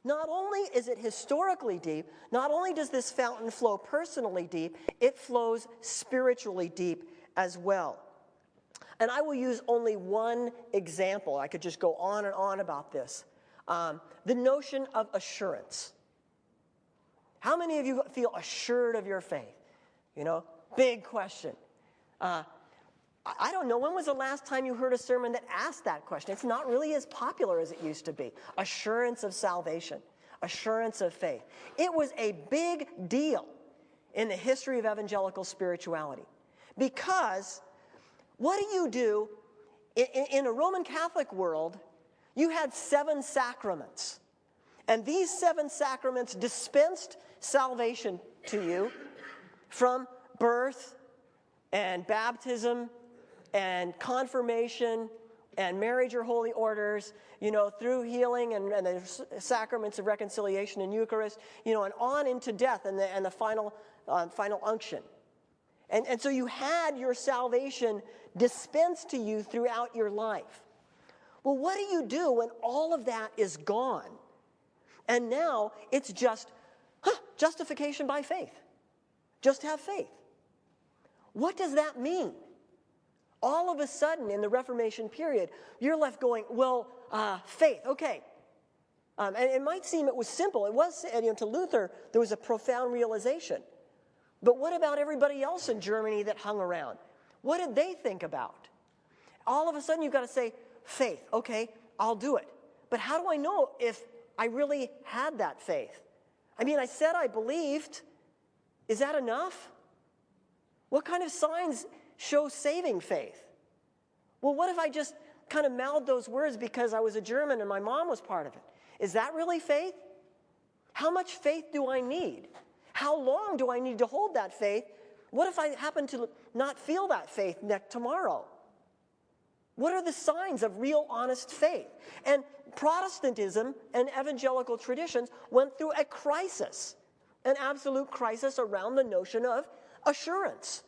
Not only is it historically deep, not only does this fountain flow personally deep, it flows spiritually deep as well. And I will use only one example. I could just go on and on about this. The notion of assurance. How many of you feel assured of your faith? You know, big question. I don't know, when was the last time you heard a sermon that asked that question? It's not really as popular as it used to be. Assurance of salvation, assurance of faith. It was a big deal in the history of evangelical spirituality. Because what do? In a Roman Catholic world, you had 7 sacraments. And these 7 sacraments dispensed salvation to you from birth and baptism and confirmation and marriage or holy orders, you know, through healing and the sacraments of reconciliation and Eucharist, you know, and on into death and the final unction. And so you had your salvation dispensed to you throughout your life. Well, what do you do when all of that is gone? And now it's just justification by faith. Just have faith. What does that mean? All of a sudden, in the Reformation period, you're left going, well, faith, okay. And it might seem it was simple. It was, you know, to Luther, there was a profound realization. But what about everybody else in Germany that hung around? What did they think about? All of a sudden, you've got to say, faith, okay, I'll do it. But how do I know if I really had that faith? I mean, I said I believed. Is that enough? What kind of signs show saving faith? Well, what if I just kind of mouthed those words because I was a German and my mom was part of it? Is that really faith? How much faith do I need? How long do I need to hold that faith? What if I happen to not feel that faith tomorrow? What are the signs of real, honest faith? And Protestantism and evangelical traditions went through a crisis, an absolute crisis around the notion of assurance.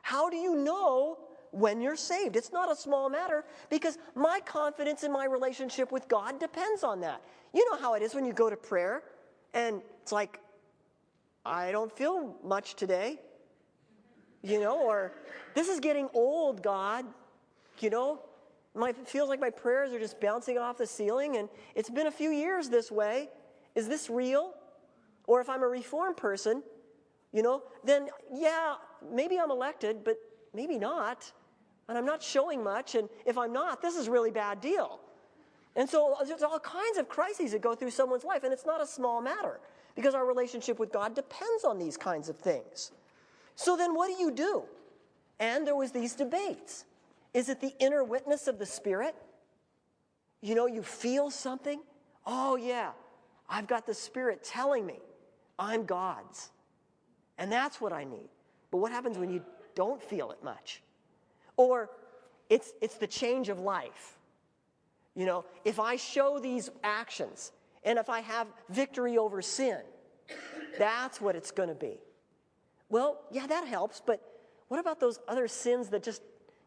How do you know when you're saved? It's not a small matter because my confidence in my relationship with God depends on that. You know how it is when you go to prayer and it's like, I don't feel much today, you know, or this is getting old, God, you know. It feels like my prayers are just bouncing off the ceiling and it's been a few years this way. Is this real? Or if I'm a Reformed person, you know, then yeah, maybe I'm elected, but maybe not. And I'm not showing much. And if I'm not, this is a really bad deal. And so there's all kinds of crises that go through someone's life. And it's not a small matter because our relationship with God depends on these kinds of things. So then what do? And there was these debates. Is it the inner witness of the Spirit? You know, you feel something. Oh, yeah, I've got the Spirit telling me I'm God's. And that's what I need. But what happens when you don't feel it much? Or it's the change of life. You know, if I show these actions and if I have victory over sin, that's what it's going to be. Well, yeah, that helps. But what about those other sins that just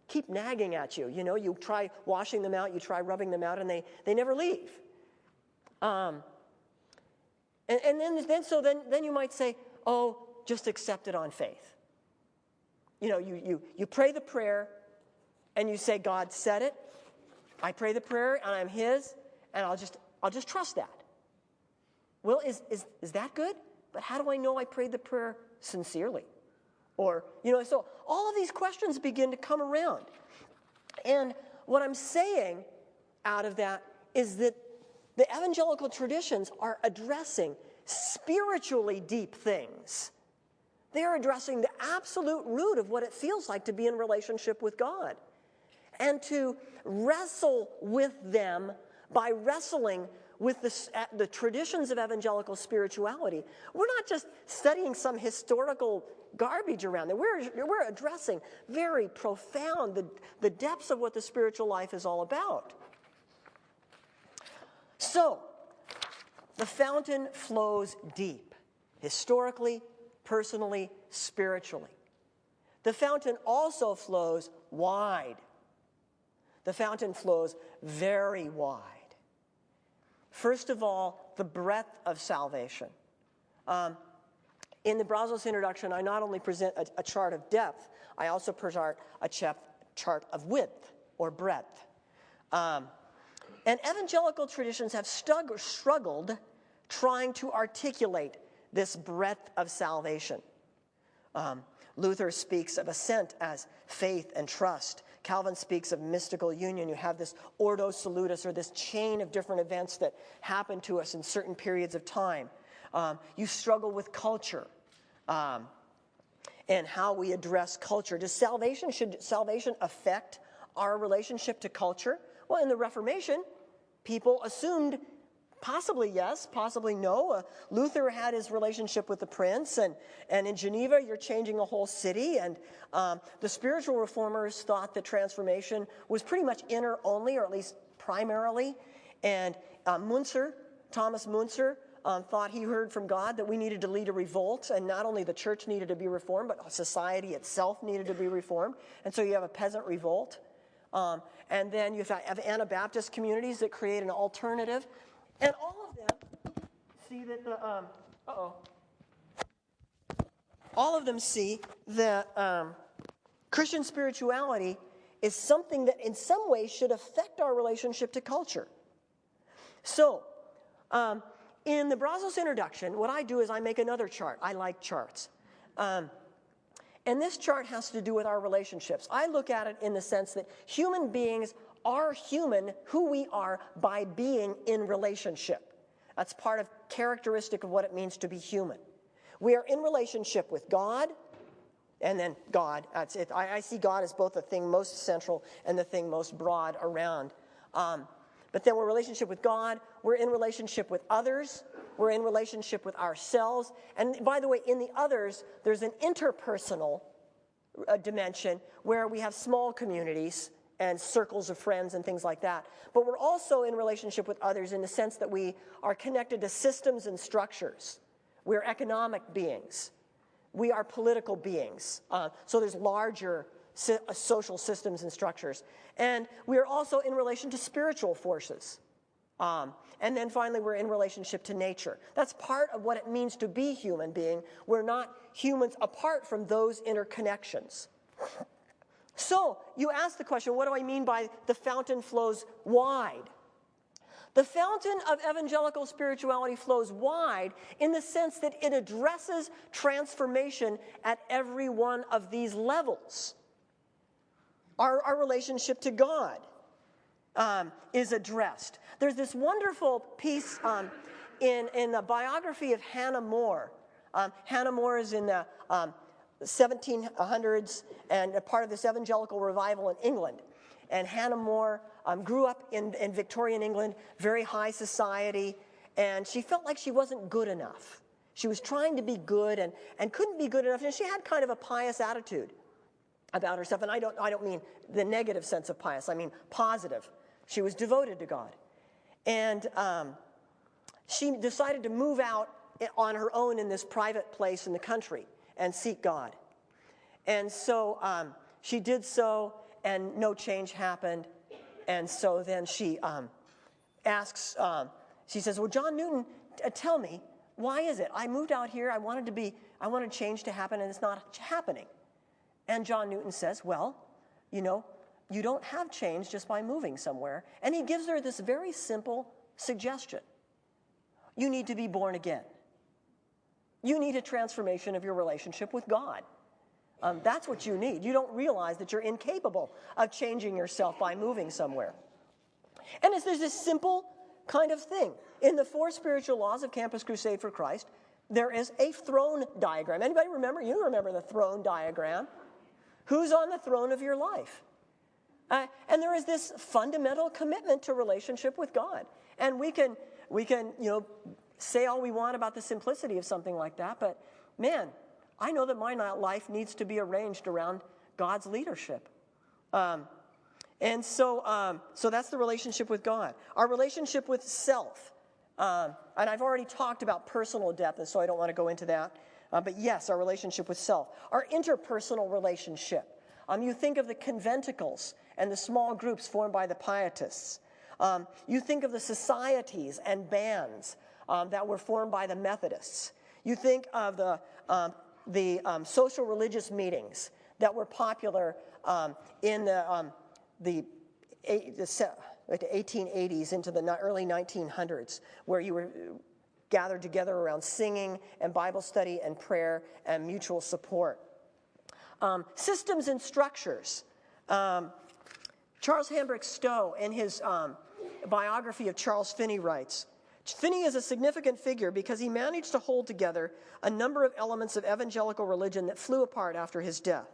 keep nagging at you? You know, you try washing them out, you try rubbing them out, and they never leave. And then you might say, oh, just accept it on faith. You know, you pray the prayer, and you say, God said it. I pray the prayer, and I'm His, and I'll just trust that. Well, is that good? But how do I know I prayed the prayer sincerely? Or, you know, so all of these questions begin to come around. And what I'm saying out of that is that the evangelical traditions are addressing spiritually deep things. They're addressing the absolute root of what it feels like to be in relationship with God. And to wrestle with them by wrestling with the traditions of evangelical spirituality. We're not just studying some historical garbage around there. We're addressing very profound, the depths of what the spiritual life is all about. So, the fountain flows deep, historically, personally, spiritually. The fountain also flows wide. The fountain flows very wide. First of all, the breadth of salvation. In the Brazos introduction, I not only present a chart of depth, I also present a chart of width or breadth. And evangelical traditions have struggled trying to articulate this breadth of salvation. Luther speaks of assent as faith and trust. Calvin speaks of mystical union. You have this ordo salutis, or this chain of different events that happen to us in certain periods of time. You struggle with culture and how we address culture. Should salvation affect our relationship to culture? Well, in the Reformation, people assumed possibly yes, possibly no. Luther had his relationship with the prince, and in Geneva, you're changing a whole city. And the spiritual reformers thought that transformation was pretty much inner only, or at least primarily. And Thomas Müntzer, thought he heard from God that we needed to lead a revolt, and not only the church needed to be reformed, but society itself needed to be reformed. And so you have a peasant revolt. And then you have Anabaptist communities that create an alternative. And all of them see that all of them see that Christian spirituality is something that in some way should affect our relationship to culture. So, in the Brazos introduction, what I do is I make another chart. I like charts. And this chart has to do with our relationships. I look at it in the sense that human beings are human, who we are, by being in relationship. That's part of characteristic of what it means to be human. We are in relationship with God, and then God. That's it. I see God as both the thing most central and the thing most broad around. But then we're in relationship with God, we're in relationship with others, we're in relationship with ourselves. And by the way, in the others, there's an interpersonal dimension where we have small communities and circles of friends and things like that. But we're also in relationship with others in the sense that we are connected to systems and structures. We're economic beings. We are political beings. So there's larger social systems and structures. And we are also in relation to spiritual forces. And then finally, we're in relationship to nature. That's part of what it means to be human being. We're not humans apart from those interconnections. So you ask the question, what do I mean by the fountain flows wide? The fountain of evangelical spirituality flows wide in the sense that it addresses transformation at every one of these levels. Our relationship to God is addressed. There's this wonderful piece in the biography of Hannah More. Hannah More is in the 1700s and a part of this evangelical revival in England. And Hannah More grew up in Victorian England, very high society, and she felt like she wasn't good enough. She was trying to be good and couldn't be good enough, and she had kind of a pious attitude about herself. And I don't mean the negative sense of pious, I mean positive. She was devoted to God. And she decided to move out on her own in this private place in the country and seek God. And so she did so, and no change happened. And so then she asks, she says, well, John Newton, tell me, why is it? I moved out here, I wanted change to happen, and it's not happening. And John Newton says, well, you don't have change just by moving somewhere. And he gives her this very simple suggestion. You need to be born again. You need a transformation of your relationship with God. That's what you need. You don't realize that you're incapable of changing yourself by moving somewhere. And there's this simple kind of thing. In the 4 spiritual laws of Campus Crusade for Christ, there is a throne diagram. Anybody remember? You remember the throne diagram. Who's on the throne of your life? And there is this fundamental commitment to relationship with God. And we can say all we want about the simplicity of something like that, but man, I know that my life needs to be arranged around God's leadership. And so that's the relationship with God. Our relationship with self. And I've already talked about personal depth, and so I don't want to go into that. But yes, our relationship with self. Our interpersonal relationship. You think of the conventicles and the small groups formed by the pietists. You think of the societies and bands that were formed by the Methodists. You think of the social religious meetings that were popular in the 1880s into the early 1900s, where you were gathered together around singing and Bible study and prayer and mutual support. Systems and structures. Charles Hambrick Stowe, in his biography of Charles Finney, writes, Finney is a significant figure because he managed to hold together a number of elements of evangelical religion that flew apart after his death.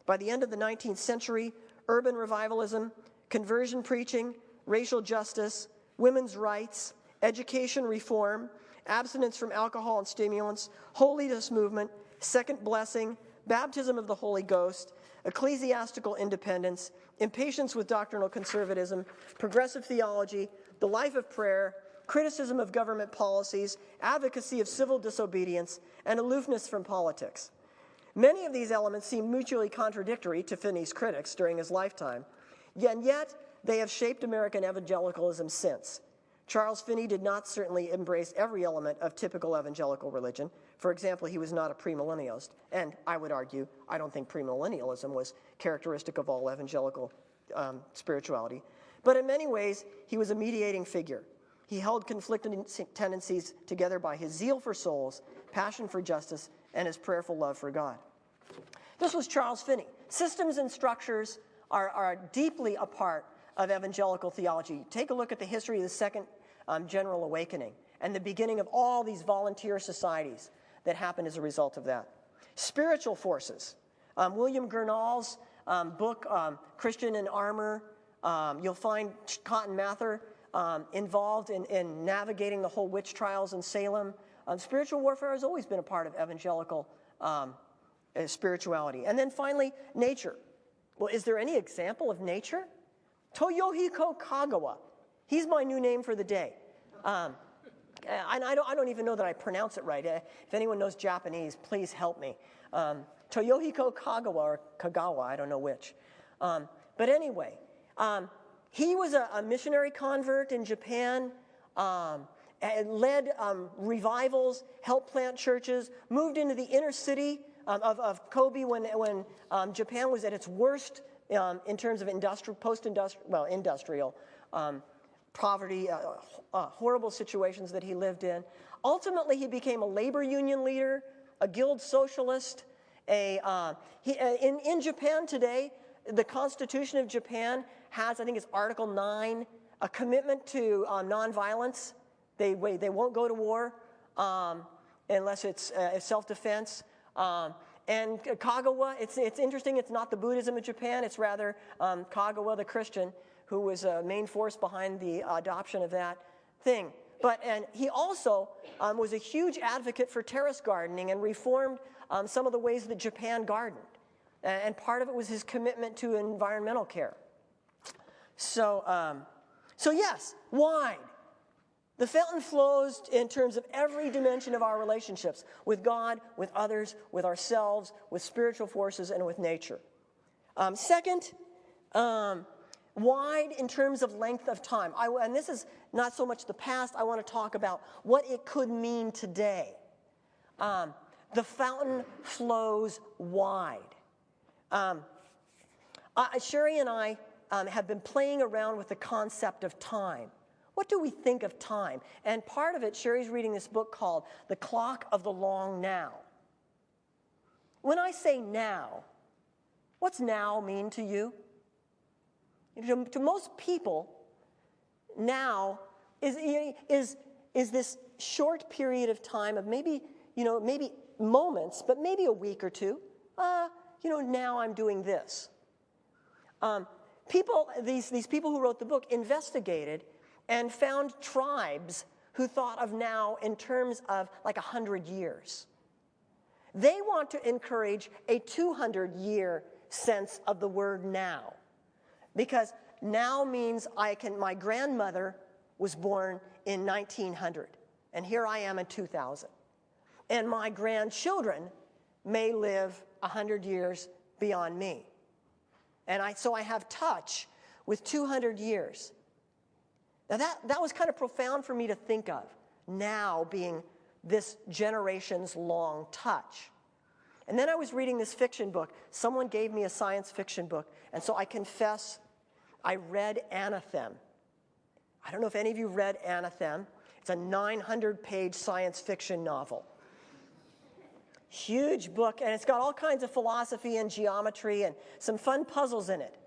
By the end of the 19th century, urban revivalism, conversion preaching, racial justice, women's rights, education reform, abstinence from alcohol and stimulants, holiness movement, second blessing, baptism of the Holy Ghost, ecclesiastical independence, impatience with doctrinal conservatism, progressive theology, the life of prayer, criticism of government policies, advocacy of civil disobedience, and aloofness from politics. Many of these elements seem mutually contradictory to Finney's critics during his lifetime, and yet they have shaped American evangelicalism since. Charles Finney did not certainly embrace every element of typical evangelical religion. For example, he was not a premillennialist, and I would argue, I don't think premillennialism was characteristic of all evangelical spirituality. But in many ways, he was a mediating figure. He held conflicting tendencies together by his zeal for souls, passion for justice, and his prayerful love for God. This was Charles Finney. Systems and structures are deeply a part of evangelical theology. Take a look at the history of the Second General Awakening and the beginning of all these volunteer societies that happened as a result of that. Spiritual forces. William Gurnall's book, Christian in Armor, you'll find Cotton Mather involved in navigating the whole witch trials in Salem. Spiritual warfare has always been a part of evangelical spirituality. And then finally, nature. Well, is there any example of nature? Toyohiko Kagawa. He's my new name for the day. And I don't even know that I pronounce it right. If anyone knows Japanese, please help me. Toyohiko Kagawa or Kagawa, I don't know which. But anyway, he was a missionary convert in Japan, and led revivals, helped plant churches, moved into the inner city of Kobe when Japan was at its worst in terms of industrial poverty, horrible situations that he lived in. Ultimately, he became a labor union leader, a guild socialist. In Japan today, the Constitution of Japan has, I think it's Article 9, a commitment to nonviolence. They won't go to war unless it's self-defense. And Kagawa, it's interesting, it's not the Buddhism of Japan, it's rather Kagawa the Christian, who was a main force behind the adoption of that thing. And he also was a huge advocate for terrace gardening and reformed some of the ways that Japan gardened. And part of it was his commitment to environmental care. So yes, wide. The fountain flows in terms of every dimension of our relationships with God, with others, with ourselves, with spiritual forces, and with nature. Second, wide in terms of length of time. And this is not so much the past. I want to talk about what it could mean today. The fountain flows wide. Sherry and I have been playing around with the concept of time. What do we think of time? And part of it, Sherry's reading this book called The Clock of the Long Now. When I say now, what's now mean to you? To most people, now is this short period of time of maybe moments, but maybe a week or two. Now I'm doing this. These people who wrote the book investigated and found tribes who thought of now in terms of like 100 years. They want to encourage a 200-year sense of the word now, because now means my grandmother was born in 1900, and here I am in 2000. And my grandchildren may live 100 years beyond me. And so I have touch with 200 years. Now that was kind of profound for me to think of, now being this generation's long touch. And then I was reading this fiction book. Someone gave me a science fiction book, and so I confess I read Anathem. I don't know if any of you read Anathem. It's a 900-page science fiction novel. Huge book, and it's got all kinds of philosophy and geometry and some fun puzzles in it.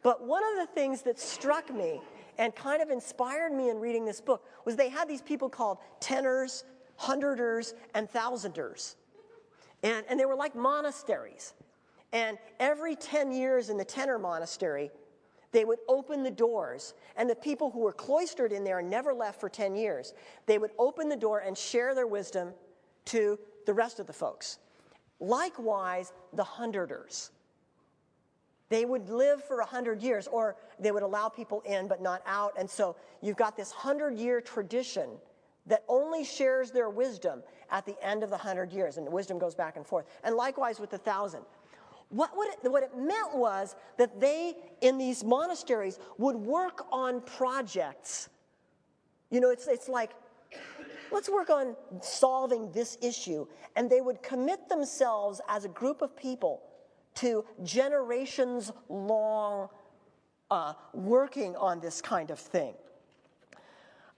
But one of the things that struck me and kind of inspired me in reading this book was they had these people called tenors, hundreders, and thousanders. And they were like monasteries. And every 10 years in the tenor monastery, they would open the doors. And the people who were cloistered in there and never left for 10 years, they would open the door and share their wisdom to the rest of the folks. Likewise, the hundreders. They would live for 100 years, or they would allow people in but not out. And so you've got this 100-year tradition that only shares their wisdom at the end of the 100 years, and the wisdom goes back and forth. And likewise with the 1,000. What it meant was that they, in these monasteries, would work on projects. You know, it's like, let's work on solving this issue. And they would commit themselves as a group of people to generations-long working on this kind of thing.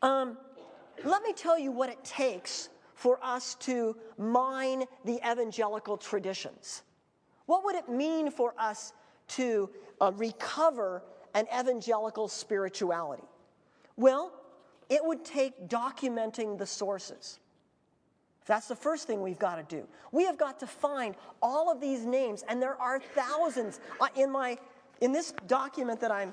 Let me tell you what it takes for us to mine the evangelical traditions. What would it mean for us to recover an evangelical spirituality? Well, it would take documenting the sources. That's the first thing we've got to do. We have got to find all of these names, and there are thousands. In this document that I'm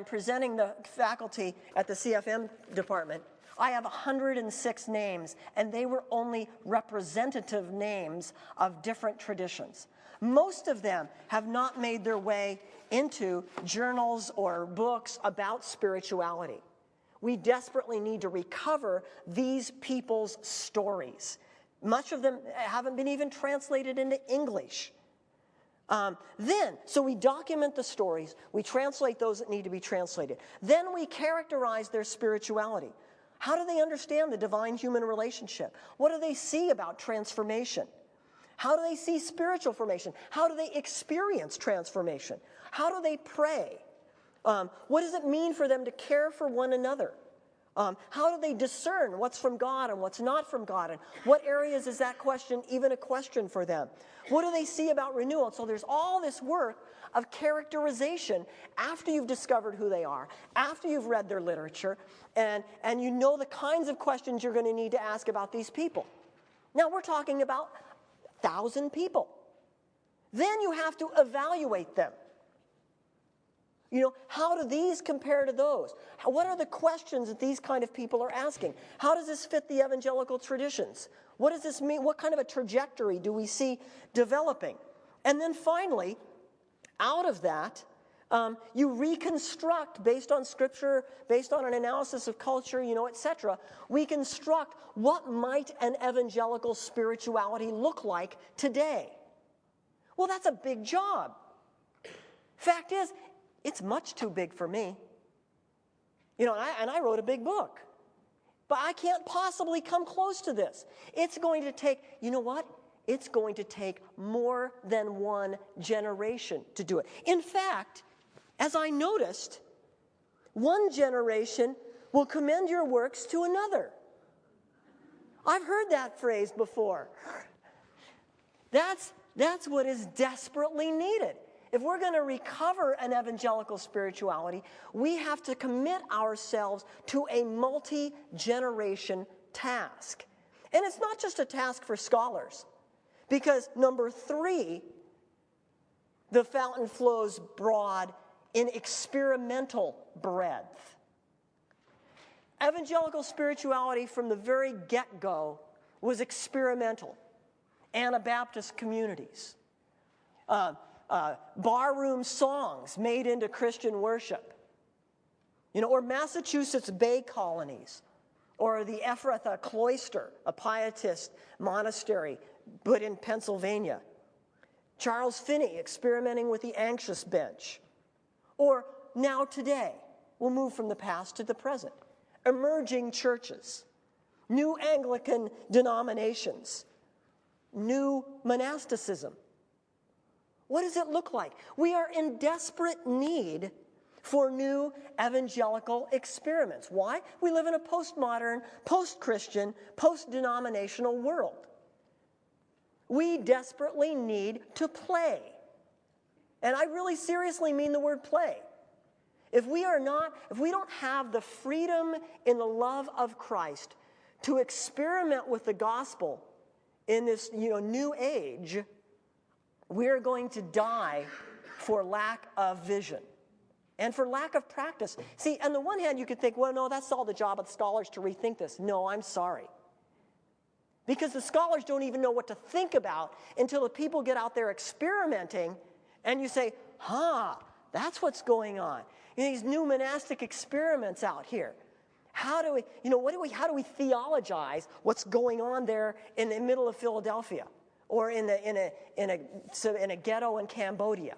presenting the faculty at the CFM department, I have 106 names, and they were only representative names of different traditions. Most of them have not made their way into journals or books about spirituality. We desperately need to recover these people's stories. Much of them haven't been even translated into English. So we document the stories, we translate those that need to be translated. Then we characterize their spirituality. How do they understand the divine-human relationship? What do they see about transformation? How do they see spiritual formation? How do they experience transformation? How do they pray? What does it mean for them to care for one another? How do they discern what's from God and what's not from God? And what areas is that question even a question for them? What do they see about renewal? So there's all this work of characterization after you've discovered who they are, after you've read their literature, and you know the kinds of questions you're going to need to ask about these people. Now we're talking about 1,000 people. Then you have to evaluate them. You know, how do these compare to those? What are the questions that these kind of people are asking? How does this fit the evangelical traditions? What does this mean? What kind of a trajectory do we see developing? And then finally, out of that, you reconstruct, based on scripture, based on an analysis of culture, etc., we construct what might an evangelical spirituality look like today. Well, that's a big job. Fact is, it's much too big for me. And I wrote a big book. But I can't possibly come close to this. It's going to take, it's going to take more than one generation to do it. In fact, as I noticed, one generation will commend your works to another. I've heard that phrase before. That's what is desperately needed. If we're going to recover an evangelical spirituality, we have to commit ourselves to a multi-generation task. And it's not just a task for scholars, because number 3, the fountain flows broad in experimental breadth. Evangelical spirituality from the very get-go was experimental. Anabaptist communities. Barroom songs made into Christian worship, or Massachusetts Bay colonies, or the Ephrathah cloister, a pietist monastery, but in Pennsylvania. Charles Finney experimenting with the anxious bench. Or now today, We'll move from the past to the present. Emerging churches, new Anglican denominations, new monasticism. What does it look like? We are in desperate need for new evangelical experiments. Why? We live in a postmodern, post-Christian, post-denominational world. We desperately need to play. And I really seriously mean the word play. If we don't have the freedom in the love of Christ to experiment with the gospel in this, new age, we're going to die for lack of vision and for lack of practice. See, on the one hand, you could think, well, no, that's all the job of scholars to rethink this. No, I'm sorry. Because the scholars don't even know what to think about until the people get out there experimenting, and you say, that's what's going on. These new monastic experiments out here. How do we theologize what's going on there in the middle of Philadelphia or in a ghetto in Cambodia?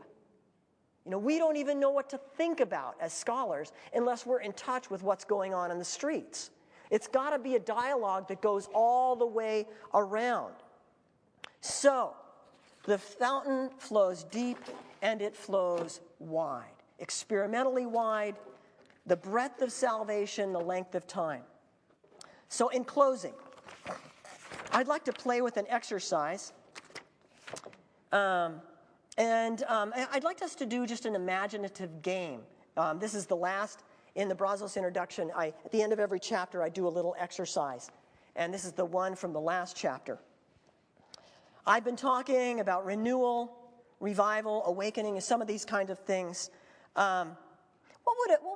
We don't even know what to think about as scholars unless we're in touch with what's going on in the streets. It's got to be a dialogue that goes all the way around. So, the fountain flows deep and it flows wide, experimentally wide, the breadth of salvation, the length of time. So in closing, I'd like to play with an exercise. And I'd like us to do just an imaginative game. This is the last in the Brazos introduction. At the end of every chapter, I do a little exercise. And this is the one from the last chapter. I've been talking about renewal, revival, awakening, and some of these kinds of things. What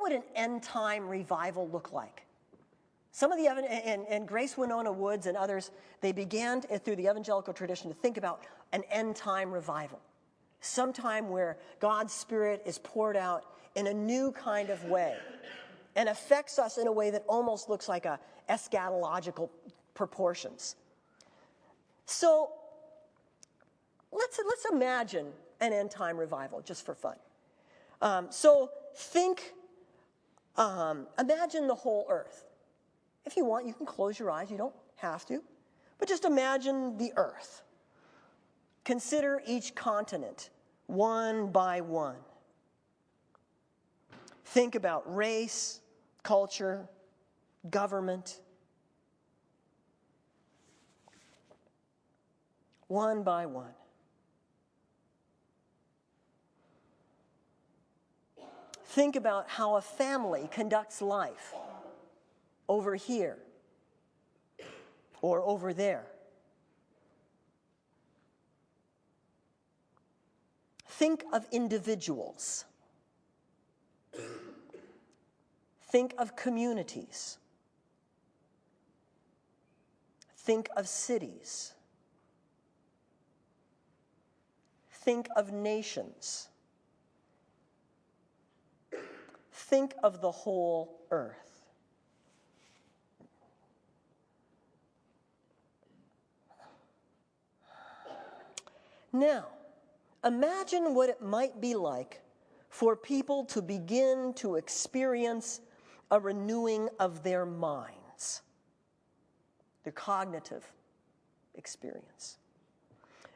would an end-time revival look like? Some of the and Grace Winona Woods and others, they began through the evangelical tradition to think about an end-time revival, sometime where God's Spirit is poured out in a new kind of way and affects us in a way that almost looks like a eschatological proportions. So let's imagine an end-time revival just for fun. Imagine the whole earth. If you want, you can close your eyes. You don't have to. But just imagine the earth. Consider each continent, one by one. Think about race, culture, government. One by one. Think about how a family conducts life over here or over there. Think of individuals. Think of communities. Think of cities. Think of nations. Think of the whole earth. Now, imagine what it might be like for people to begin to experience a renewing of their minds, their cognitive experience.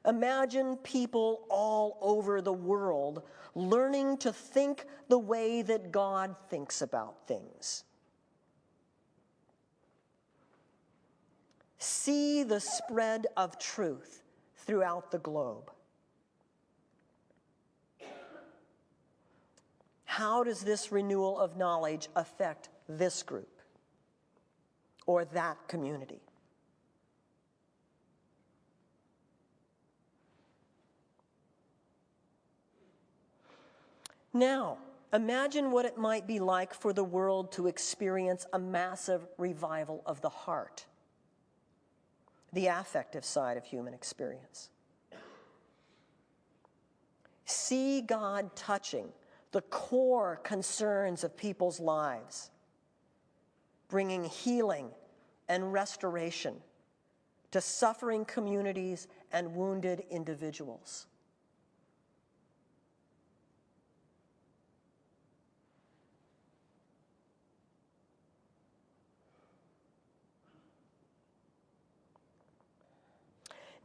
Imagine people all over the world learning to think the way that God thinks about things. See the spread of truth throughout the globe. How does this renewal of knowledge affect this group or that community? Now, imagine what it might be like for the world to experience a massive revival of the heart, the affective side of human experience. See God touching the core concerns of people's lives, bringing healing and restoration to suffering communities and wounded individuals.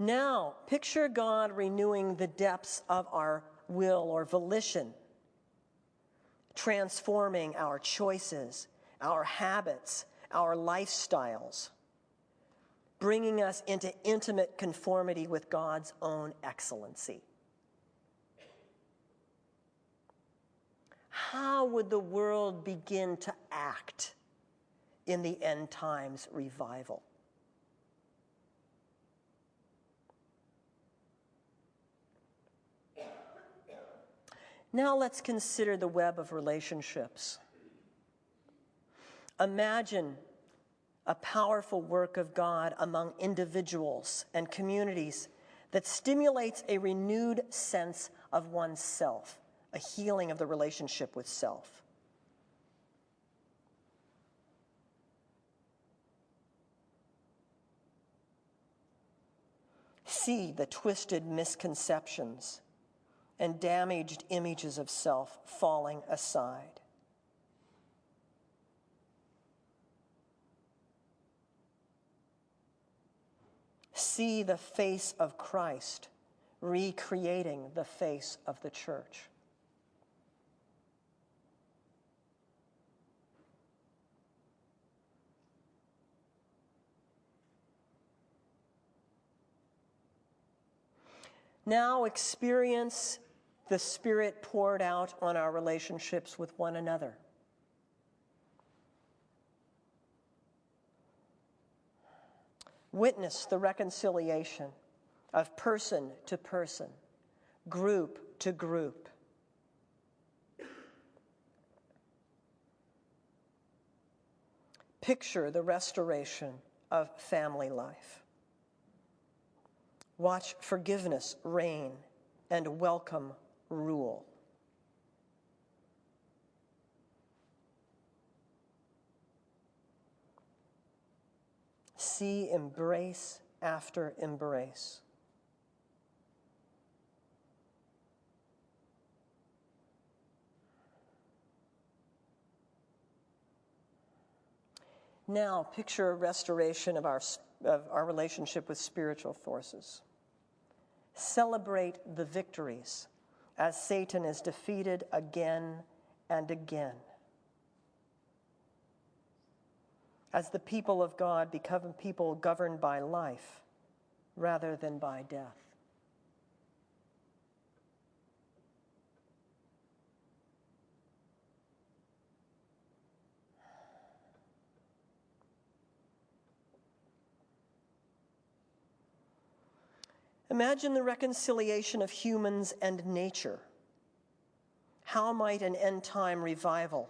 Now, picture God renewing the depths of our will or volition, transforming our choices, our habits, our lifestyles, bringing us into intimate conformity with God's own excellency. How would the world begin to act in the end times revival? Now let's consider the web of relationships. Imagine a powerful work of God among individuals and communities that stimulates a renewed sense of oneself, a healing of the relationship with self. See the twisted misconceptions and damaged images of self falling aside. See the face of Christ recreating the face of the church. Now experience the Spirit poured out on our relationships with one another. Witness the reconciliation of person to person, group to group. Picture the restoration of family life. Watch forgiveness reign and welcome rule. See embrace after embrace. Now, picture a restoration of our relationship with spiritual forces. Celebrate the victories as Satan is defeated again and again. As the people of God become people governed by life rather than by death. Imagine the reconciliation of humans and nature. How might an end-time revival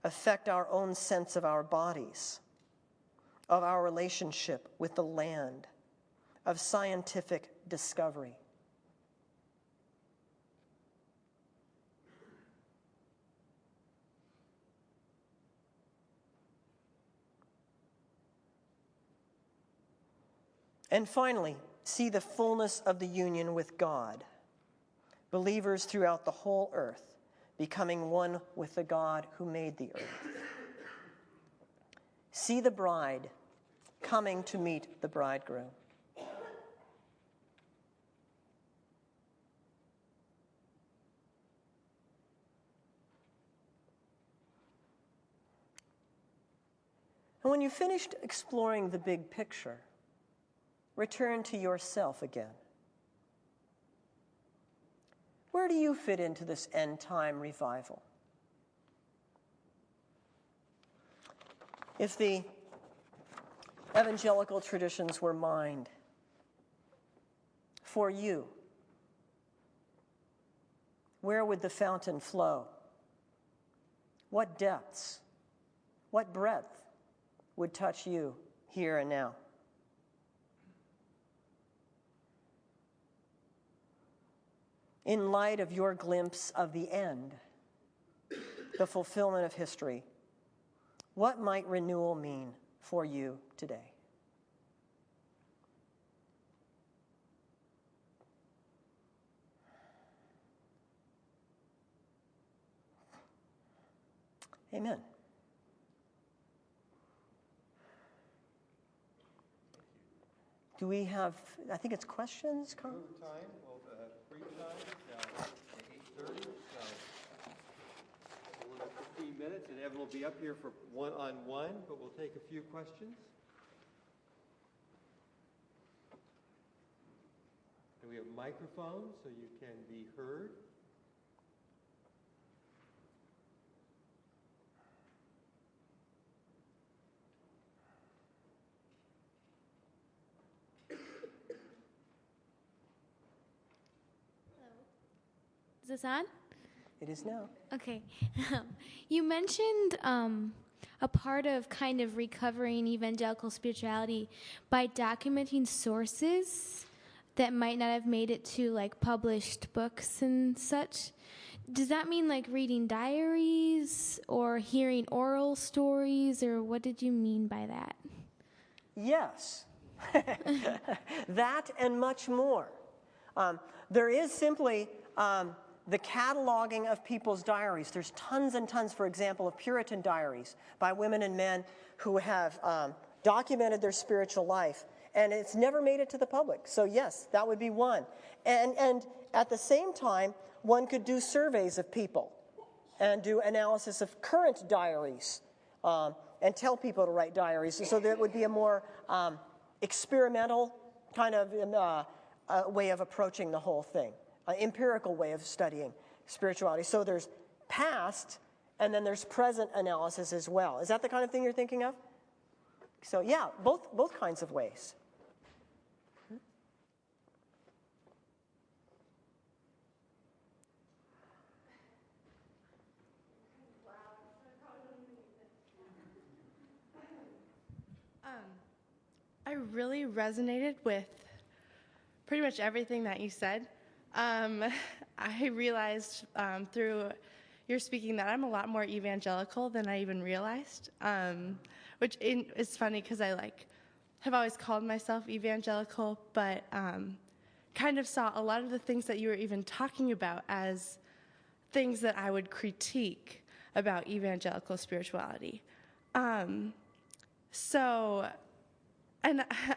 affect our own sense of our bodies, of our relationship with the land, of scientific discovery? And finally, see the fullness of the union with God. Believers throughout the whole earth becoming one with the God who made the earth. See the bride coming to meet the bridegroom. And when you've finished exploring the big picture, return to yourself again. Where do you fit into this end-time revival? If the evangelical traditions were mined for you, where would the fountain flow? What depths, what breadth would touch you here and now? In light of your glimpse of the end, the fulfillment of history, what might renewal mean for you today? Amen. Do we have, I think it's questions? Move time, well, brief time, at 8:30, so we'll have 15 minutes, and Evan will be up here for one-on-one, but we'll take a few questions. And we have microphones, so you can be heard. Is this on? It is now. Okay. You mentioned a part of kind of recovering evangelical spirituality by documenting sources that might not have made it to like published books and such. Does that mean like reading diaries or hearing oral stories, or what did you mean by that? Yes. That and much more. There is simply the cataloging of people's diaries. There's tons and tons, for example, of Puritan diaries by women and men who have documented their spiritual life, and it's never made it to the public. So yes, that would be one. And at the same time, one could do surveys of people and do analysis of current diaries and tell people to write diaries. So that would be a more experimental kind of way of approaching the whole thing. Empirical way of studying spirituality. So there's past, and then there's present analysis as well. Is that the kind of thing you're thinking of? So yeah, both kinds of ways. I really resonated with pretty much everything that you said. I realized through your speaking that I'm a lot more evangelical than I even realized, which is funny because I have always called myself evangelical, but kind of saw a lot of the things that you were even talking about as things that I would critique about evangelical spirituality. And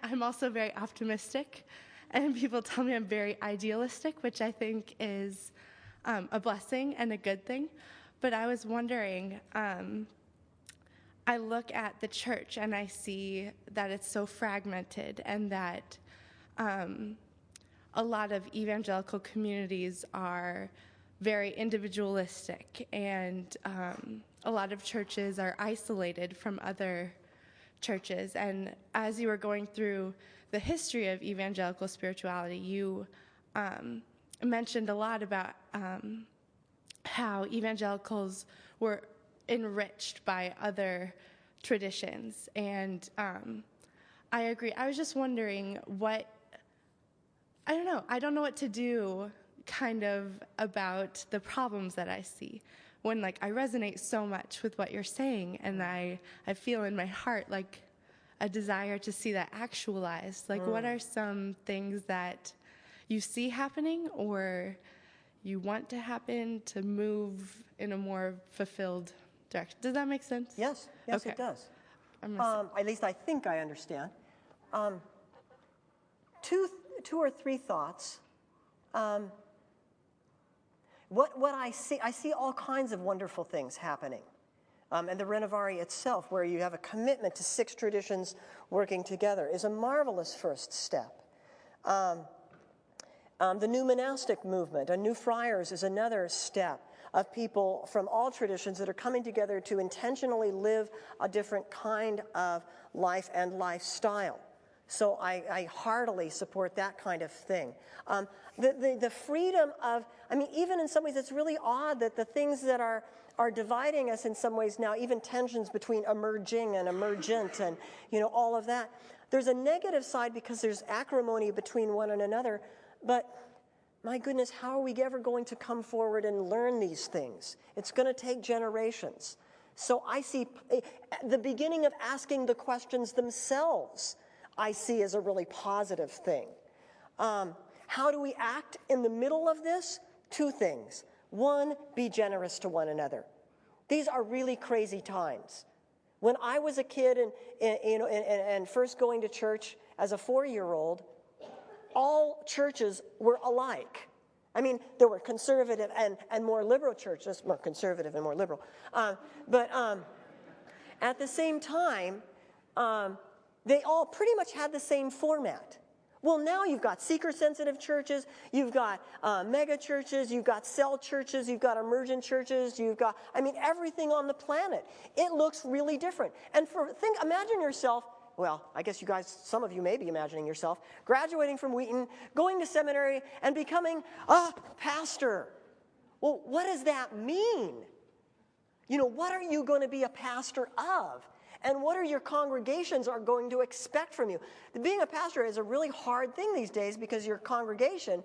I'm also very optimistic. And people tell me I'm very idealistic, which I think is a blessing and a good thing. But I was wondering, I look at the church and I see that it's so fragmented, and that a lot of evangelical communities are very individualistic, and a lot of churches are isolated from other churches. And as you were going through the history of evangelical spirituality, you mentioned a lot about how evangelicals were enriched by other traditions. And I agree. I was just wondering I don't know what to do kind of about the problems that I see when I resonate so much with what you're saying, and I feel in my heart a desire to see that actualized. What are some things that you see happening or you want to happen to move in a more fulfilled direction? Does that make sense? Yes, Okay. It does. At least I think I understand. Two or three thoughts. What I see all kinds of wonderful things happening. And the Renovari itself, where you have a commitment to 6 traditions working together, is a marvelous first step. The new monastic movement, a new friars, is another step of people from all traditions that are coming together to intentionally live a different kind of life and lifestyle. So I heartily support that kind of thing. The freedom of, even in some ways it's really odd that the things that are dividing us in some ways now, even tensions between emerging and emergent and, all of that. There's a negative side because there's acrimony between one and another, but my goodness, how are we ever going to come forward and learn these things? It's going to take generations. So I see the beginning of asking the questions themselves, I see as a really positive thing. How do we act in the middle of this? 2 things. 1, be generous to one another. These are really crazy times. When I was a kid and first going to church as a 4-year-old, all churches were alike. I mean, there were conservative and more liberal churches, more conservative and more liberal. But at the same time, they all pretty much had the same format. Well, now you've got seeker-sensitive churches, you've got mega churches, you've got cell churches, you've got emergent churches, you've got, everything on the planet. It looks really different. And imagine yourself, well, I guess you guys, some of you may be imagining yourself, graduating from Wheaton, going to seminary, and becoming a pastor. Well, what does that mean? What are you going to be a pastor of? And what are your congregations are going to expect from you? Being a pastor is a really hard thing these days because your congregation,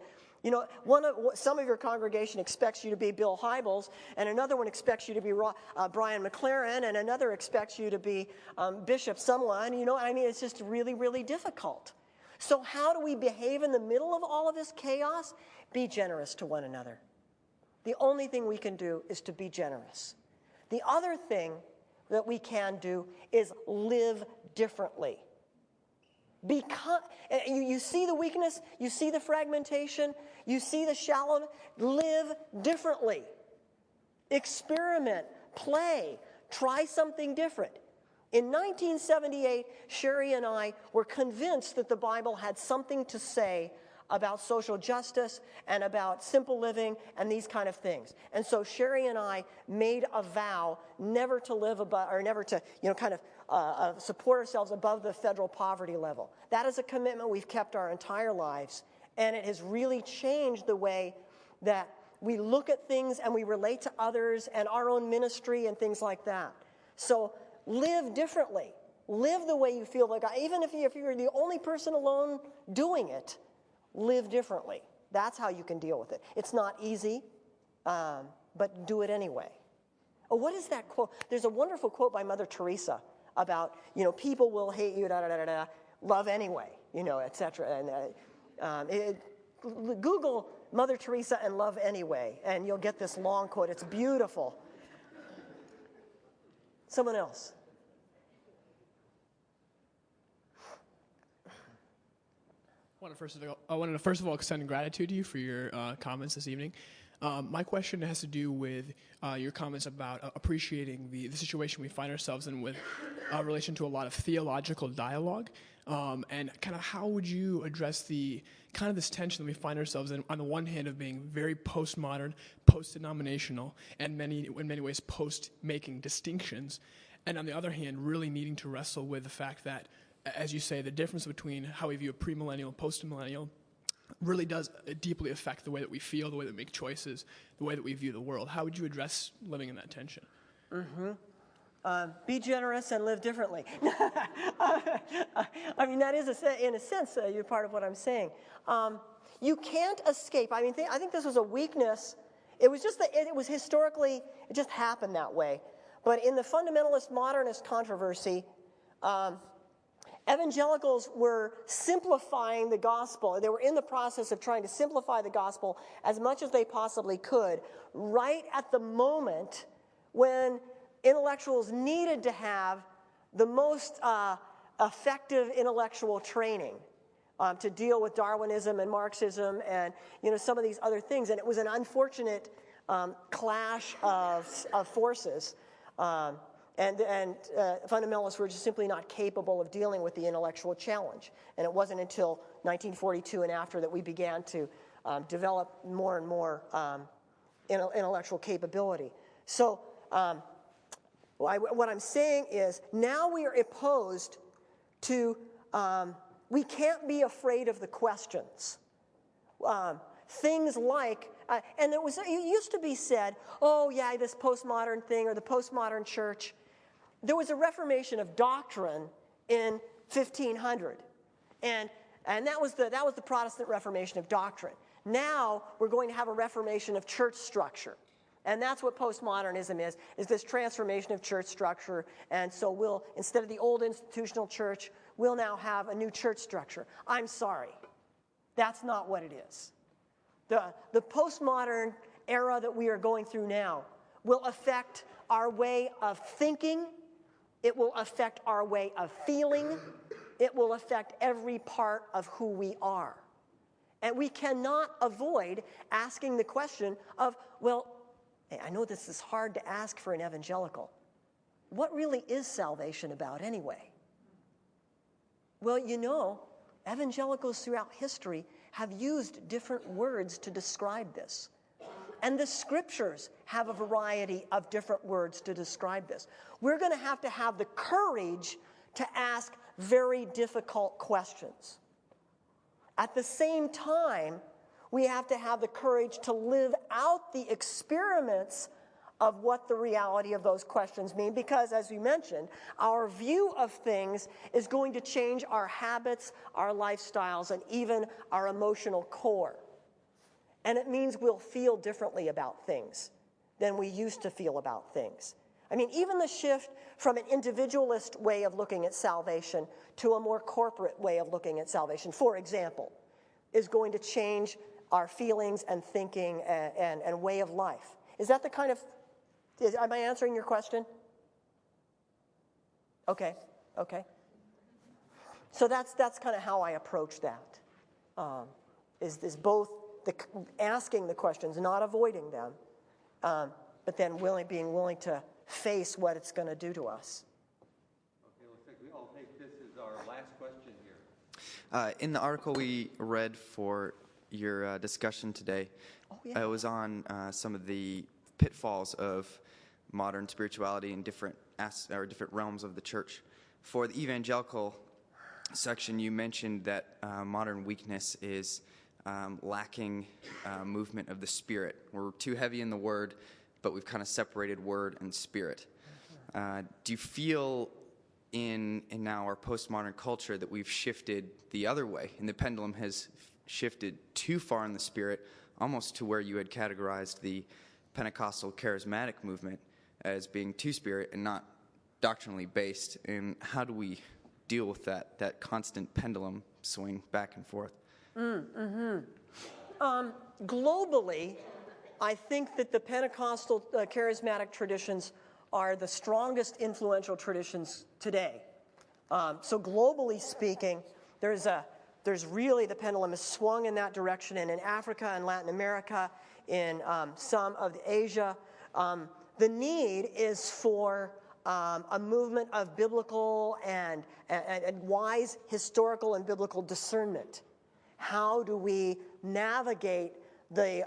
some of your congregation expects you to be Bill Hybels, and another one expects you to be Brian McLaren, and another expects you to be Bishop someone. It's just really, really difficult. So how do we behave in the middle of all of this chaos? Be generous to one another. The only thing we can do is to be generous. The other thing that we can do is live differently. Because you see the weakness, you see the fragmentation, you see the shallow. Live differently. Experiment, play, try something different. In 1978, Sherry and I were convinced that the Bible had something to say about social justice and about simple living and these kind of things. And so Sherry and I made a vow never to live above, or never to, support ourselves above the federal poverty level. That is a commitment we've kept our entire lives, and it has really changed the way that we look at things and we relate to others and our own ministry and things like that. So live differently. Live the way you feel like, even if you're the only person alone doing it, live differently. That's how you can deal with it. It's not easy, but do it anyway. Oh, what is that quote? There's a wonderful quote by Mother Teresa about, people will hate you, love anyway, etc. And Google Mother Teresa and love anyway, and you'll get this long quote. It's beautiful. Someone else. I wanted to first of all extend gratitude to you for your comments this evening. My question has to do with your comments about appreciating the situation we find ourselves in with relation to a lot of theological dialogue, and kind of how would you address the kind of this tension that we find ourselves in, on the one hand, of being very postmodern, post-denominational, and in many ways post-making distinctions, and on the other hand, really needing to wrestle with the fact that, as you say, the difference between how we view a premillennial and post-millennial really does deeply affect the way that we feel, the way that we make choices, the way that we view the world. How would you address living in that tension? Be generous and live differently. That is, in a sense, you're part of what I'm saying. You can't escape. I think this was a weakness. It was just that it was historically, it just happened that way. But in the fundamentalist modernist controversy, evangelicals were simplifying the gospel. They were in the process of trying to simplify the gospel as much as they possibly could, right at the moment when intellectuals needed to have the most effective intellectual training to deal with Darwinism and Marxism and some of these other things. And it was an unfortunate clash of forces. And fundamentalists were just simply not capable of dealing with the intellectual challenge. And it wasn't until 1942 and after that we began to develop more and more intellectual capability. So what I'm saying is now we are opposed to, we can't be afraid of the questions. Things like, and it used to be said, oh yeah, this postmodern thing or the postmodern church. There was a reformation of doctrine in 1500, and that was the Protestant Reformation of doctrine. Now we're going to have a reformation of church structure, and that's what postmodernism is this transformation of church structure. And so we'll, instead of the old institutional church, we'll now have a new church structure. I'm sorry, that's not what it is. The postmodern era that we are going through now will affect our way of thinking, It will affect our way of feeling. It will affect every part of who we are. And we cannot avoid asking the question of, well, I know this is hard to ask for an evangelical. What really is salvation about anyway? Well, you know, evangelicals throughout history have used different words to describe this. And the scriptures have a variety of different words to describe this. We're going to have the courage to ask very difficult questions. At the same time, we have to have the courage to live out the experiments of what the reality of those questions mean, because, as we mentioned, our view of things is going to change our habits, our lifestyles, and even our emotional core. And it means we'll feel differently about things than we used to feel about things. I mean, even the shift from an individualist way of looking at salvation to a more corporate way of looking at salvation, for example, is going to change our feelings and thinking and way of life. Is that the kind of, am I answering your question? Okay. So that's kind of how I approach that, is both asking the questions, not avoiding them, but then being willing to face what it's going to do to us. Okay, I'll take this as our last question here. In the article we read for your discussion today, it was on some of the pitfalls of modern spirituality in different realms of the church. For the evangelical section, you mentioned that modern weakness is lacking movement of the Spirit. We're too heavy in the Word, but we've kind of separated Word and Spirit. Do you feel in now our postmodern culture that we've shifted the other way, and the pendulum has shifted too far in the Spirit, almost to where you had categorized the Pentecostal charismatic movement as being too Spirit and not doctrinally based? And how do we deal with that constant pendulum swing back and forth? Globally, I think that the Pentecostal charismatic traditions are the strongest influential traditions today. So globally speaking, there's really, the pendulum is swung in that direction, and in Africa and Latin America, in some of Asia. The need is for a movement of biblical and wise historical and biblical discernment. How do we navigate the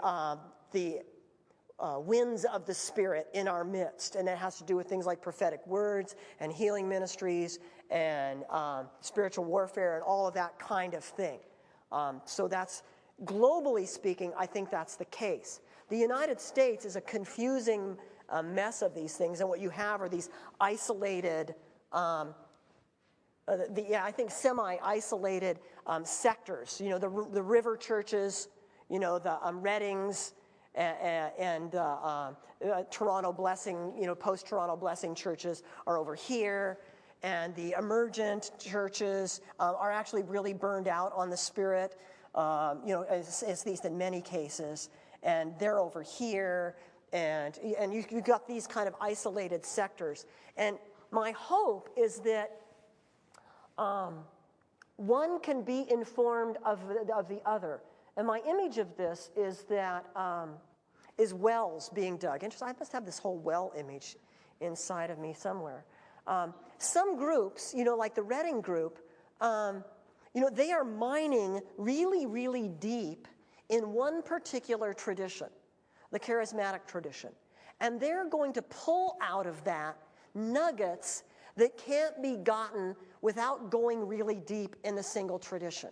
winds of the Spirit in our midst? And that has to do with things like prophetic words and healing ministries and spiritual warfare and all of that kind of thing. So that's, globally speaking, I think that's the case. The United States is a confusing mess of these things, and what you have are these isolated, I think semi-isolated sectors. You know, the river churches, you know, the Reddings and Toronto Blessing, you know, post-Toronto Blessing churches are over here, and the emergent churches are actually really burned out on the Spirit, you know, at least in many cases, and they're over here, and you've got these kind of isolated sectors. And my hope is that one can be informed of the other. And my image of this is that is wells being dug. Interesting. I must have this whole well image inside of me somewhere. Some groups, you know, like the Redding group, you know, they are mining really, really deep in one particular tradition, the charismatic tradition. And they're going to pull out of that nuggets that can't be gotten without going really deep in a single tradition.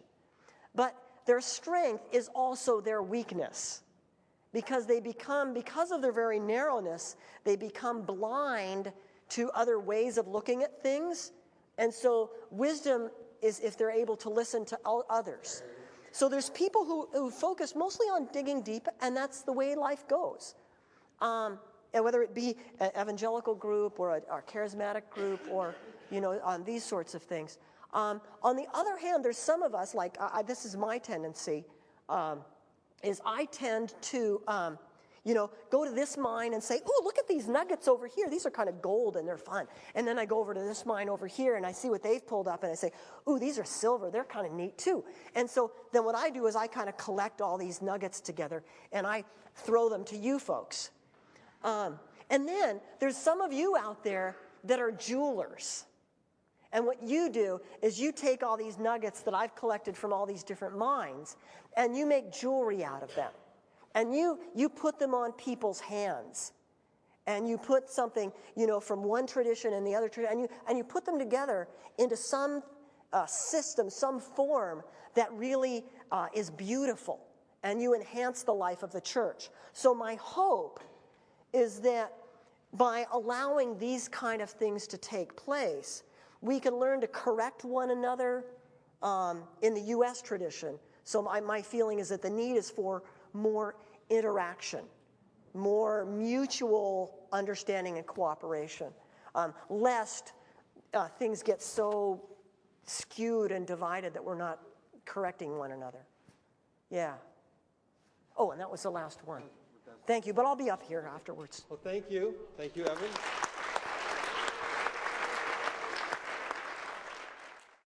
But their strength is also their weakness, because because of their very narrowness, they become blind to other ways of looking at things. And so wisdom is if they're able to listen to others. So there's people who focus mostly on digging deep, and that's the way life goes. And whether it be an evangelical group or a charismatic group or, you know, on these sorts of things. On the other hand, there's some of us, like this is my tendency, is I tend to, You know, go to this mine and say, "Ooh, look at these nuggets over here. These are kind of gold and they're fun." And then I go over to this mine over here and I see what they've pulled up and I say, "Ooh, these are silver. They're kind of neat too." And so then what I do is I kind of collect all these nuggets together and I throw them to you folks. And then there's some of you out there that are jewelers. And what you do is you take all these nuggets that I've collected from all these different mines and you make jewelry out of them. And you put them on people's hands. And you put something, you know, from one tradition and the other tradition, and you put them together into some system, some form that really is beautiful. And you enhance the life of the church. So my hope is that by allowing these kind of things to take place, we can learn to correct one another in the U.S. tradition. So my feeling is that the need is for more interaction, more mutual understanding and cooperation, lest things get so skewed and divided that we're not correcting one another. Yeah. Oh, and that was the last one. Thank you, but I'll be up here afterwards. Well, thank you. Thank you, Evan.